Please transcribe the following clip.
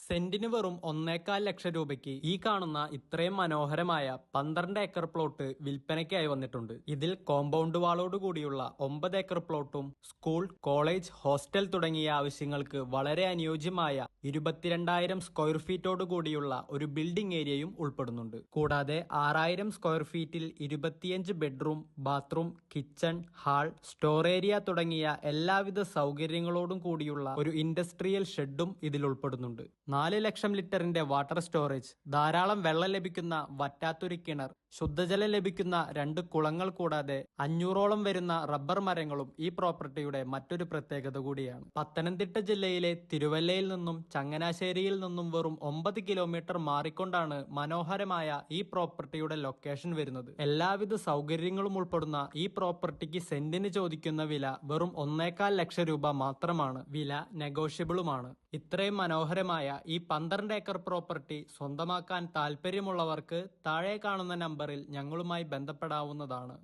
സെന്റിന് വെറും 1.25 ലക്ഷം രൂപയ്ക്ക് ഈ കാണുന്ന ഇത്രയും മനോഹരമായ 12 ഏക്കർ പ്ലോട്ട് വിൽപ്പനയ്ക്കായി വന്നിട്ടുണ്ട്. ഇതിൽ കോമ്പൗണ്ട് വാളോട് കൂടിയുള്ള 9 ഏക്കർ പ്ലോട്ടും സ്കൂൾ, കോളേജ്, ഹോസ്റ്റൽ തുടങ്ങിയ ആവശ്യങ്ങൾക്ക് വളരെ അനുയോജ്യമായ 22,000 സ്ക്വയർ ഫീറ്റോട് കൂടിയുള്ള ഒരു ബിൽഡിംഗ് ഏരിയയും ഉൾപ്പെടുന്നുണ്ട്. കൂടാതെ 6,000 സ്ക്വയർ ഫീറ്റിൽ 25 bedroom, bathroom, kitchen, hall, store area തുടങ്ങിയ എല്ലാവിധ സൗകര്യങ്ങളോടും കൂടിയുള്ള ഒരു ഇൻഡസ്ട്രിയൽ ഷെഡും ഇതിൽ ഉൾപ്പെടുന്നുണ്ട്. 4 ലക്ഷം ലിറ്ററിന്റെ വാട്ടർ സ്റ്റോറേജ്, ധാരാളം വെള്ളം ലഭിക്കുന്ന വറ്റാത്തൊരു കിണർ, ശുദ്ധജലം ലഭിക്കുന്ന 2 കുളങ്ങൾ കൂടാതെ 500ഓളം വരുന്ന റബ്ബർ മരങ്ങളും ഈ പ്രോപ്പർട്ടിയുടെ മറ്റൊരു പ്രത്യേകത കൂടിയാണ്. പത്തനംതിട്ട ജില്ലയിലെ തിരുവല്ലയിൽ നിന്നും ചങ്ങനാശ്ശേരിയിൽ നിന്നും വെറും 9 കിലോമീറ്റർ മാറിക്കൊണ്ടാണ് മനോഹരമായ ഈ പ്രോപ്പർട്ടിയുടെ ലൊക്കേഷൻ വരുന്നത്. എല്ലാവിധ സൗകര്യങ്ങളും ഉൾപ്പെടുന്ന ഈ പ്രോപ്പർട്ടിക്ക് സെന്റിന് ചോദിക്കുന്ന വില വെറും 1.25 ലക്ഷം രൂപ മാത്രമാണ്. വില നെഗോഷ്യബിളുമാണ്. ഇത്രയും മനോഹരമായ ഈ 12 ഏക്കർ പ്രോപ്പർട്ടി സ്വന്തമാക്കാൻ താല്പര്യമുള്ളവർക്ക് താഴെ കാണുന്ന നമ്പറിൽ ഞങ്ങളുമായി ബന്ധപ്പെടാവുന്നതാണ്.